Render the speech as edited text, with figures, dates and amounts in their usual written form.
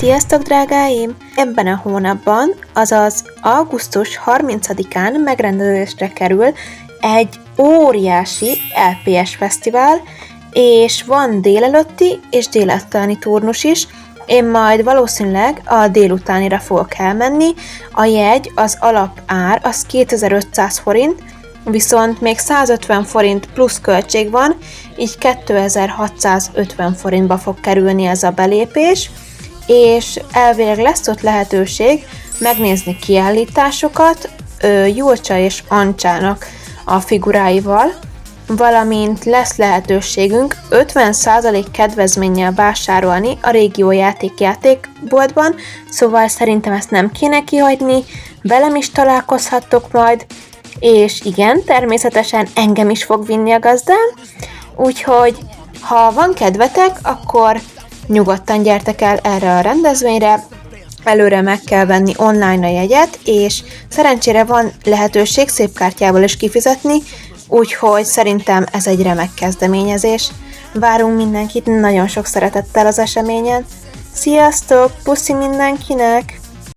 Sziasztok, drágáim! Ebben a hónapban, azaz augusztus 30-án megrendezésre kerül egy óriási LPS fesztivál, és van délelőtti és délutáni turnus is. Én majd valószínűleg a délutánira fogok elmenni. A jegy, az alapár, az 2500 forint, viszont még 150 forint plusz költség van, így 2650 forintba fog kerülni ez a belépés, és elvileg lesz ott lehetőség megnézni kiállításokat Julcsa és Ancsának a figuráival, valamint lesz lehetőségünk 50% kedvezménnyel vásárolni a Régió játékboltban, szóval szerintem ezt nem kéne kihagyni, velem is találkozhattok majd, és igen, természetesen engem is fog vinni a gazdám, úgyhogy ha van kedvetek, akkor nyugodtan gyertek el erre a rendezvényre, előre meg kell venni online a jegyet, és szerencsére van lehetőség szép kártyával is kifizetni, úgyhogy szerintem ez egy remek kezdeményezés. Várunk mindenkit nagyon sok szeretettel az eseményen. Sziasztok, puszi mindenkinek!